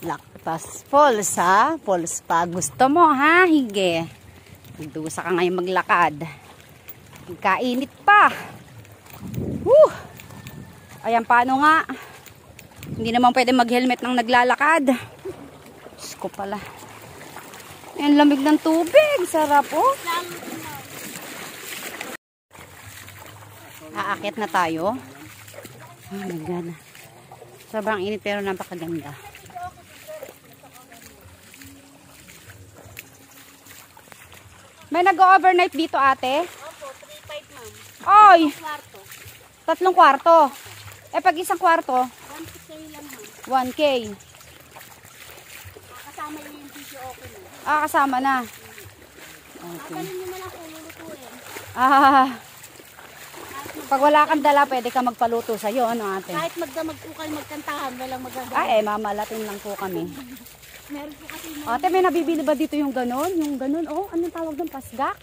Laktas Falls ha. Falls pa. Gusto mo ha? Hige. Magdusa ka ngayon maglakad. Kainit pa. Woo! Ayan, paano nga? Hindi naman pwede mag-helmet nang naglalakad. Diyos ko pala. Ayan, lamig ng tubig. Sarap oh. Aakyat na tayo. Oh my God. Sobrang init pero napakaganda. May nag-overnight dito ate? Opo, 3.5 ma'am. Oy! Kwarto. 3 kwarto. Eh pag isang kwarto? 1K lang ma'am. 1K. Kasama yung video okay na. Ah, kasama na. Okay. Kapanin nyo na lang kung lulutuin. Ah, pag wala kang dala, pwede ka magpaluto sa'yo, ano ate? Kahit magdamag po kayo magkantahan, walang magagawa. Ay, mamalatin lang po kami. Meron po kasi mga... Ate, may nabibili ba dito yung ganon? Yung ganon, oh, anong tawag ng pasgak?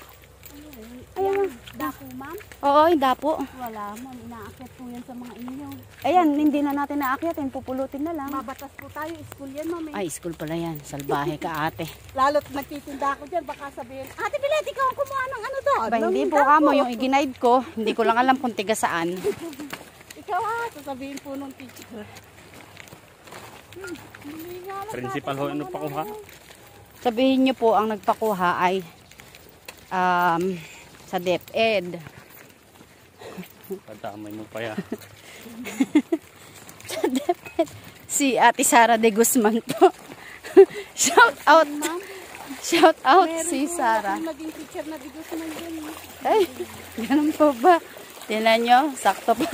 Ayan. Dapo ma'am? Oo, yung dapo. Wala ma'am, inaakyat po yan sa mga inyo. Ayan, hindi na natin naakyatin, pupulutin na lang. Mabatas po tayo, school yan ma'am. Ay, school pala yan. Salbahe ka ate. Lalo't nagtitinda ako dyan, baka sabihin, Ate Bilet, ikaw ang kumuha ng ano doon? Ba, hindi po kamo yung i-guide ko. Hindi ko lang alam kung tiga saan. Ikaw ha, sasabihin po nung teacher. Principal ho, ano pa kuha? Sabihin nyo po, ang nagpakuha ay sa DepEd. Pagdamay mo pa yan. Sa DepEd. Si Ate Sara de Guzman po. Shout out. Shout out si Sara. Meron naging teacher na digos man dyan. Ay, ganun po ba? Tingnan nyo, sakto pa.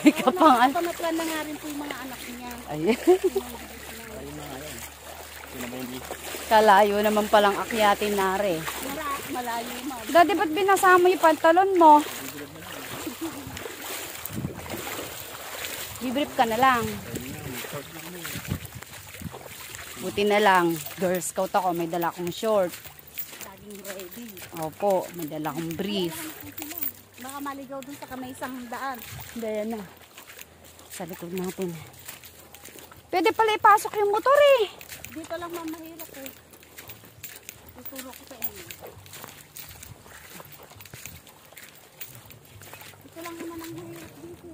May kapangal. Panatlan na nga rin po yung mga anak niya. Ayun. Ayun na nga yan. Sino ba hindi? Kalayo naman palang akyatin nare. Malayo ma'am. Dati ba't binasa mo yung pantalon mo? Bibrip ka na lang. Buti na lang. Girl Scout ako. May dala akong short. Laging ready. Opo. May dala akong brief. Baka maligaw dun sa kamay isang daan. Daya na. Sa likod natin. Pwede pala ipasok yung motor eh. Dito lang ma'am mahirap eh. Tuturo ko sa inyo. Ito lang naman ang mahirap dito.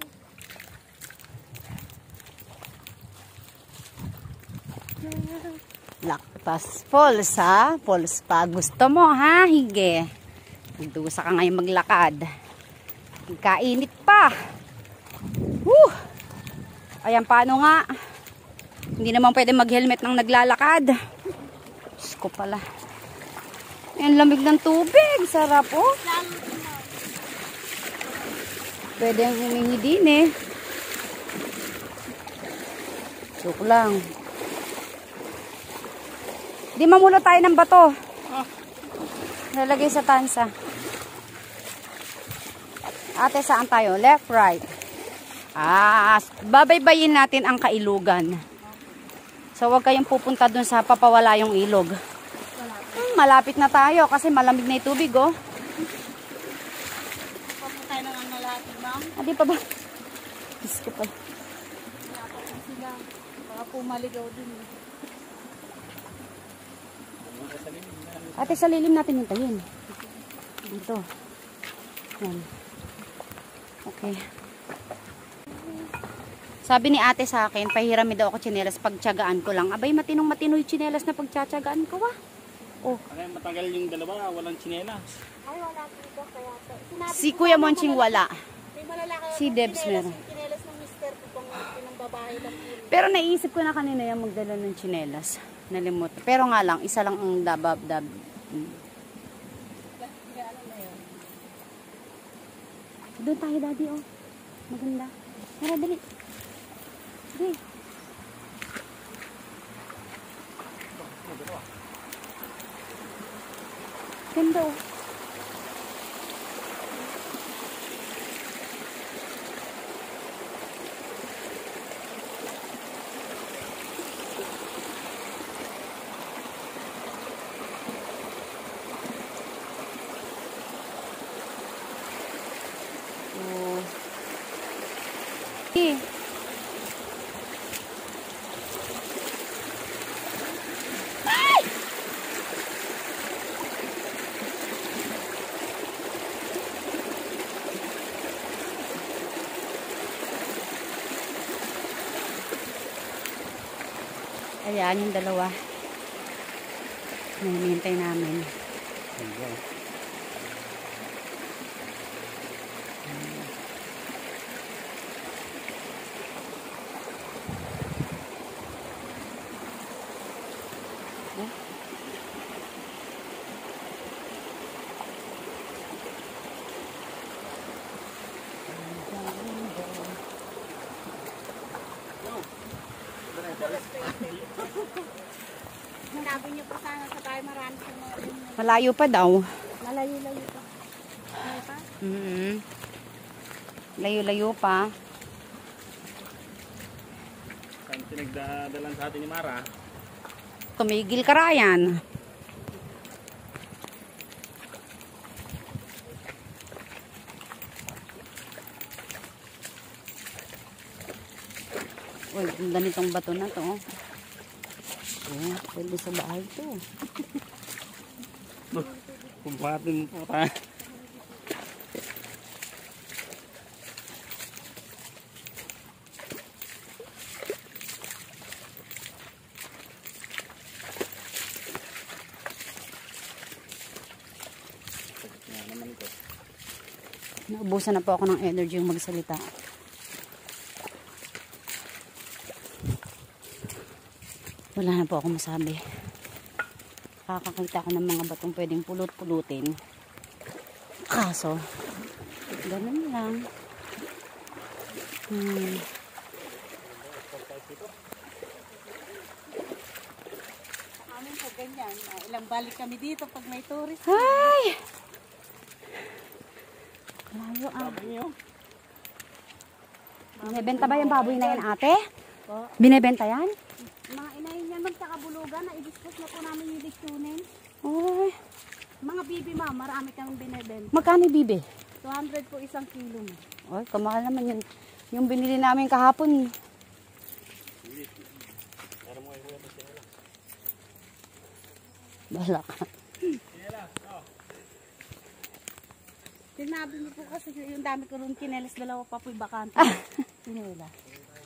Laktas Falls ha. Falls pa. Gusto mo ha? Hige. Magdusa ka ngayon maglakad. Kainit pa. Woo! Ayan, paano nga? Hindi naman pwede mag-helmet nang naglalakad. Diyos ko pala. Ayan, lamig ng tubig. Sarap oh. Pwede ang humingi din eh. Joke lang. Di mamulo tayo ng bato. Nalagay sa tansa. Ate, saan tayo? Left, right. Babaybayin natin ang Kailugan. So, huwag kayong pupunta dun sa papawala yung ilog. Malapit na tayo kasi malamig na yung tubig, oh. Papunta tayo ng malapit ma'am. Di pa ba? Diyos ko pa. Napapun sila. Baka po maligaw din eh. Ate, sa lilim natin hintayin. Dito. Yan. Okay. Sabi ni ate sa akin, pahirami daw ako tsinelas pagtyagaan ko lang. Abay, matinoy tsinelas na pagtsatsagaan ko, ah. Oh. Kaya matagal yung dalawa, walang tsinelas. Ay, wala dito kaya. Si Kuya Monching wala. May malalaki Si Debs meron. Chinelas ng mister ko pang babae lang yun. Pero naisip ko na kanina yung magdala ng tsinelas. Nalimot. Pero nga lang, isa lang ang dabab-dab. Doon tayo, daddy, oh. Maganda. Tara, dali. Dali. Ganda, oh. Ayan yung dalawa. Hinihintay namin. Sinabi niyo pa sana sa tayo marami sa mga Malayo pa daw. malayo-layo pa. Ano pa? Layo-layo pa. Saan pinagdadalan sa atin ni Mara? Tumigil ka, Ryan. Uy, ang ganitong bato na to. Oh, pwede sa bahay to. Kumpatin mo po tayo. Naubusan na po ako ng energy yung magsalita. Wala na po ako masabi. Kakakita ko ng mga batong pwedeng pulot-pulutin. Kaso, ganun lang. Amin po ganyan. Ilang balik kami dito pag may tourist. Ay! Layo ah. Binibenta ba yung baboy na yan, ate? Po. Binibenta yan? Mga inayin yan magkakabulugan na i-discuss na po namin yung leksyonin. Ay, Mga bibi ma'am, marami kaming binibenta. magkano bibe? 200 po isang kilo mo. Ay, kamahal naman yun. Yung binili namin kahapon. Bahala ka. Sinabi niyo po kasi yung dami ko rin kinelas, dalawa pa po'y bakante. Sinila.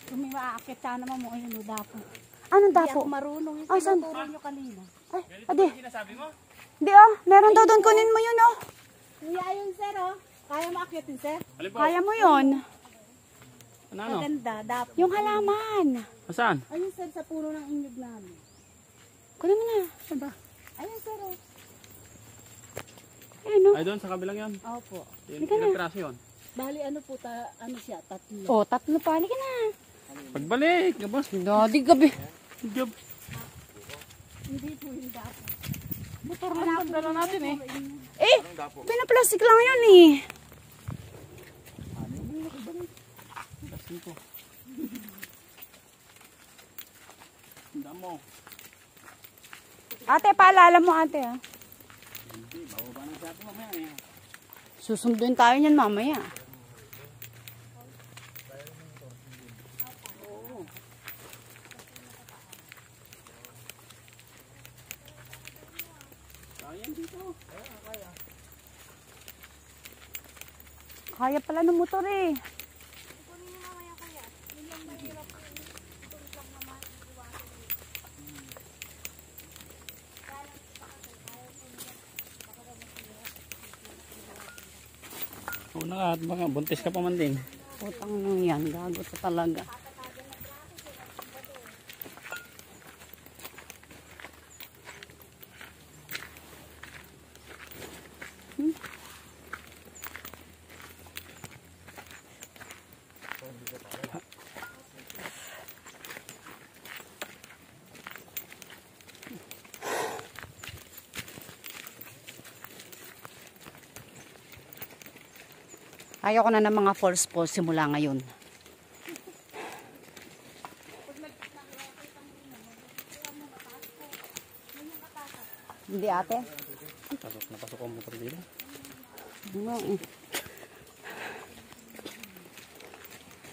Kung may maaakit sana mo, ayun o dapo. Anong Hindi dapo? ako marunong yung Ah, saan? sinuturo niyo kanina. Ay, ade. Hindi oh, meron daw doon, kunin mo yun oh. Kuya, ayun sir oh. Kaya maakitin sir? Kaya mo yun. Ano? Maganda, dapo. Yung halaman. Saan? Ayun sir, sa puno ng inyog namin. Kunin mo na. Saan ba? Ayun sir oh. Ayun oh. Ay doon sa kabilang yan. Opo. Ilang piraso yun? Bali ano po, ano siya, tatlo. Oh, tatlo pa. Halika na. Pagbalik, gabas. Dadi gabi. Job. Hindi po yung dapo. Motor lang pagdala natin eh. Eh, pinaplastic lang yun eh. Lasin ko. Tanda mo. Ate, paalala mo ate ah. Hindi, bababa na siya ito mamaya eh. Susunduin tayo niyan mamaya. Ayan dito. Kaya pala ng motor eh. Una ka at baka buntis ka pa man din. Putang nung yan, gago to talaga. Ayoko na ng mga false post simula ngayon. Hindi ate. Napasok ang motor dito. Ano eh.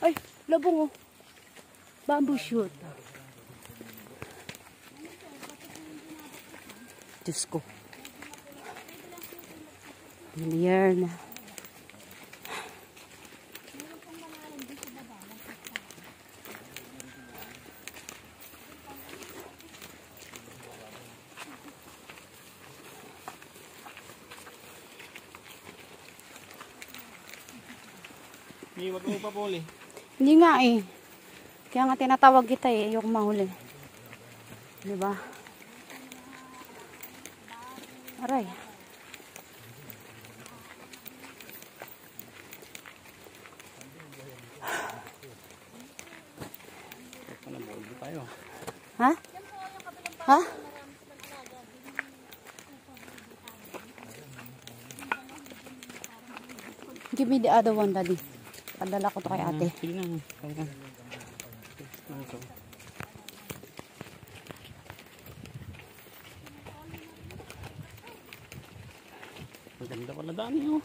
Ay, labong oh. Bamboo shoot. Diyos ko. Yan. May wag mo pa puli. Hindi nga eh. Kaya nga tinatawag kita eh. Ayoko mahuli. Diba? Aray. Panabawal tayo. Ha? Ha? Give me the other one, Daddy. Padala ko to kay ate. Sige na. Maganda pala daan niyo.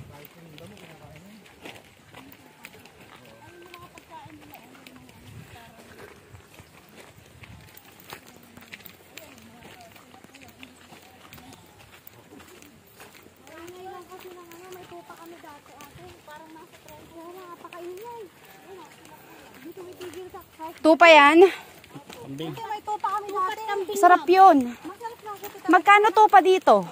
Tupa yan. Kambing. May tupa kami dati. Sarap yun. Magkano tupa dito?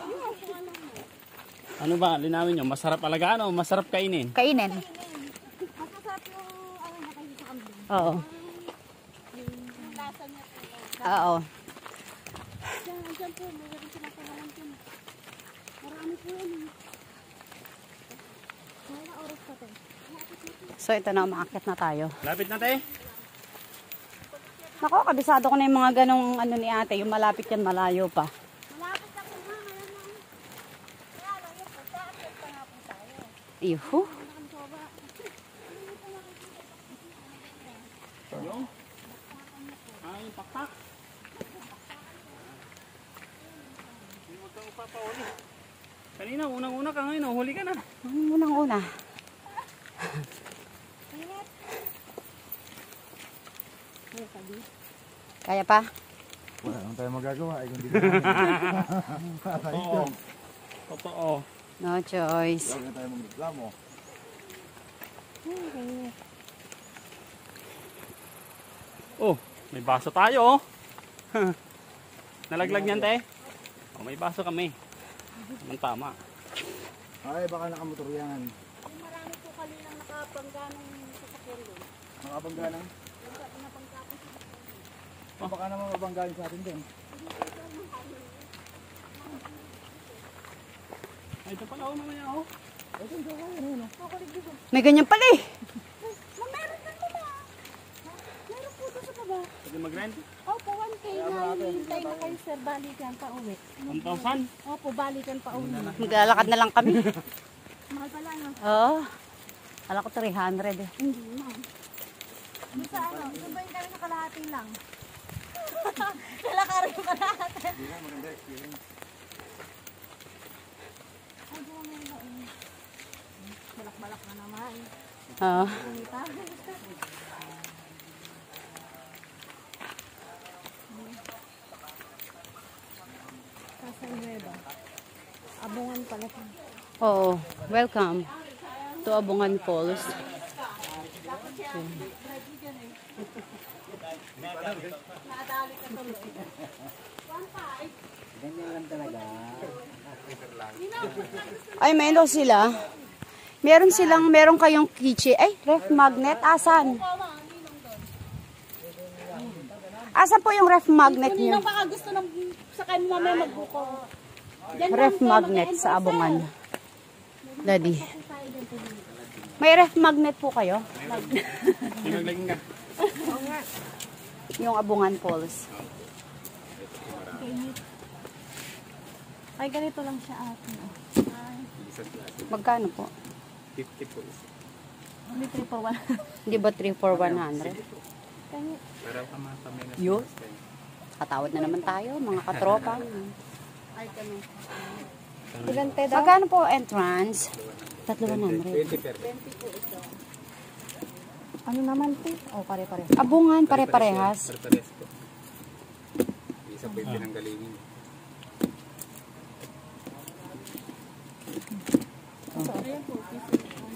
Ano ba? Linawin nyo. Masarap alagaan o masarap kainin? Kainin. Masasarap yung ano na kayo sa kambing. Oo. Yung lasa niya po. Oo. Diyan po, mayroon silang pangalan po. Marami po yan. Mga oras pa tayo. So ito na, umaakit na tayo. Lapit na tayo. Nako, kabisado ko na yung mga ganong ano ni ate. Yung malapit yan, malayo pa. Malapit na po ha, ngayon lang. Kaya lang yung pagkaakit pa nga po tayo. Iho. Yung? Yung pakpak. Huwag kang upapahuli. Kanina, unang-una ka ngayon. Huli ka na. Unang-una. Kaya pa? Wala naman tayo magagawa. Ay, kung di Oo. Totoo. No choice. Huwag na tayo magreklamo. Oh, may baso tayo oh. Nalaglag niyan te. Oh, may baso kami. Tama. Ay, baka nakamotor yan. Marami po kalinang nakapangga ng sasakyan doon. Nakapangganang? Baka naman mabanggain sa atin din. Ay, ito pala oh, mamaya oh. May ganyan pala eh. Meron ka pala. Meron po doon sa baba. Pwede mag-rent? Opo, 1K na hinihintay na kayo sir. Balikan pa uwi. 1,000? Opo, balikan pa uwi. Maglalakad na lang kami. Mahal pala no? Oo. Kala ko 300 eh. Hindi ma'am. Doon sa ano, doon ba yung kami sa kalahati lang? Kalakari yung kalahati. Hindi na, maganda experience. Ay, doon nga yun. Balak-balak na naman. Oo. Kumita. Casa Nueva. Abungan pala ito. Oo. Welcome to Abungan Falls. Ay, meron sila. Meron kayong keychain. Ay, ref magnet. Asan? Asan po yung ref magnet Hindi niyo? na baka gusto ng sakay mo mamaya magbuko. Ref magnet sa Abungan. Daddy. May ref magnet po kayo? May maglaging ka. Yung Abungan Falls. Ay, ganito lang siya atin. Magkano po? 50 po. Hindi 3 for 1. Hindi ba 3 for 100? Pero kami na. Yun. Katawad na naman tayo, mga katropa. Magkano po entrance? 300. 20 per. Ano naman po? Oh, pare-pare. Abungan, pare-parehas. Pare-pares po. Isa po yung pinanggalingin.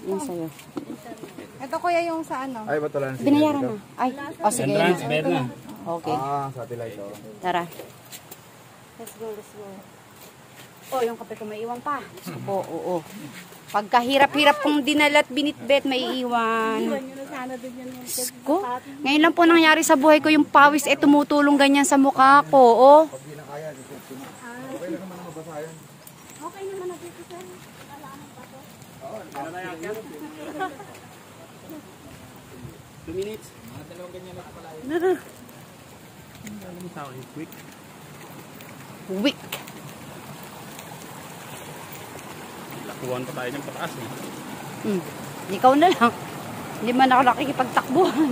Yan sa'yo. Ito kuya yung sa ano? Ay, ba't wala na Binayaran na. Ay, o sige. Entrance, bed na. Okay, satellite oh. tara. Let's go, let's go. Oh, yung kape ko may iwan pa. Diyos ko po, oo. Pagkahirap-hirap kong dinala at binitbet, may iiwan. Iwan nyo na sana din yan. Ko, ngayon lang po nangyari sa buhay ko yung pawis tumutulong ganyan sa mukha ko. Oh. Pag di na kaya, okay lang naman mabasa yan. Okay naman na dito sir. Kailangan pa to. Ano na yan? 2 minutes. Mga dalawang ganyan lang pala. Alam mo sa akin, quick. Weak. Lakuhan pa tayo ng pataas eh. Ikaw na lang. Hindi man ako nakikipagtakbuhan.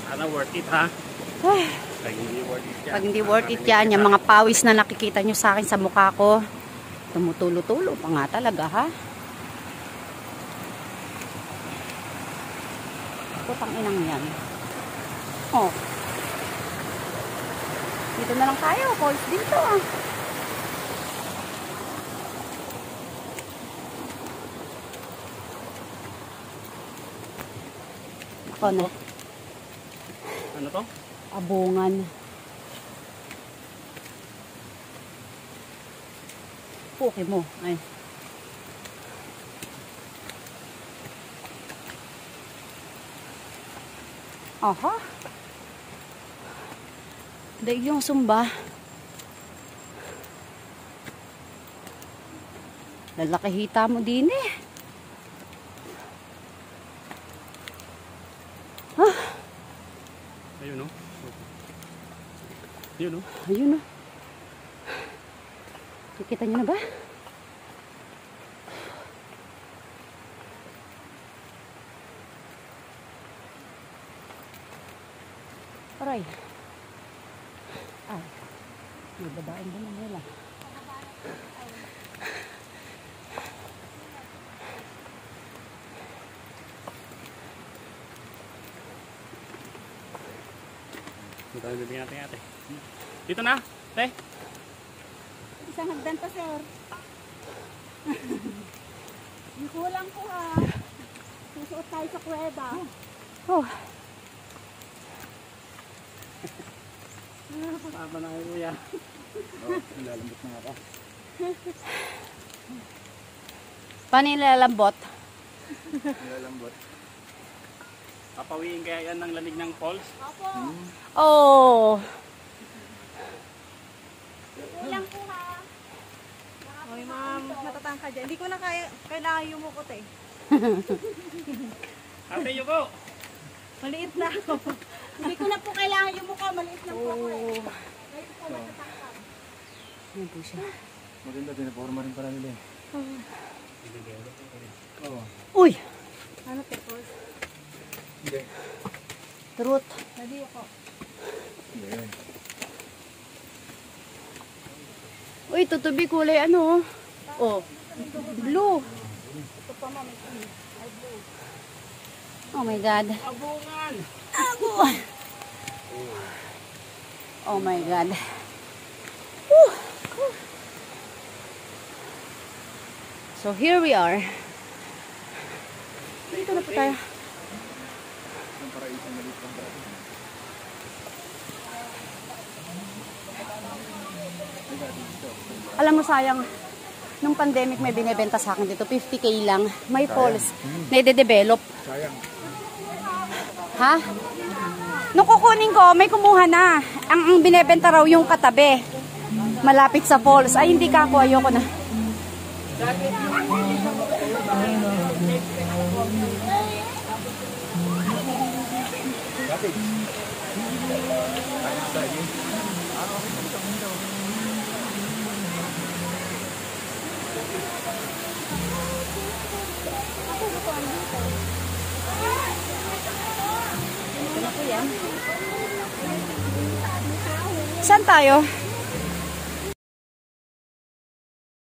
Sana worth it ha? Ay, Pag hindi worth it yan. pag hindi worth it yan, yung mga pawis na nakikita nyo sa akin sa mukha ko, tumutulo-tulo pa nga talaga ha. Putang inang yan. Oh. Dito na lang tayo. Falls dito ah. Ako na. Ano to? Abungan. Puki mo. Ay. Aha. Daig yung sumba. Lalaki hita mo din eh. Ah, Ayun o. Ayun o. ayun o. Kikita nyo na ba? Aray. Ay. May babaeng ba naman nila? Dito na bibigyan natin ate. Dito na, te. Isang hagdan pa sir. Yung kulang ko ha. Susuot tayo sa kuweba. Oh. Tama na kayo kuya. Nilalambot na ako. Paano nilalambot? Nilalambot. Papawiin kaya yan ng lamig ng falls. Opo. Oh. Kulang ko ha. Oy, ma'am, natatangka dyan. Hindi ko na kailangan yumukot eh. Ate, yuko! Maliit na ako. Hindi ko na po kailangan yung mukha. Maliit lang po ako eh. Kahit po matatangkad. Ayan po siya. Maganda, pinaporma rin pala nila eh. Oo. Uy! Ano, Pepos? Hindi. Truth. Nadi ako. Hindi. Uy, tutubi kulay ano? Oh. Blue. Oh my God. Abungan! Oh my God. Whew. So here we are. Dito na po tayo. Ang paraisang maliit lang tayo. Alam mo sayang, nung pandemic may binebenta sa akin dito, 50K lang. May falls. Nade-develop. Sayang. Ha? Nung kukunin ko, may kumuha na. Ang binebenta raw yung katabi. Malapit sa falls. Ay, hindi ka ako. Ayoko na. Saan tayo?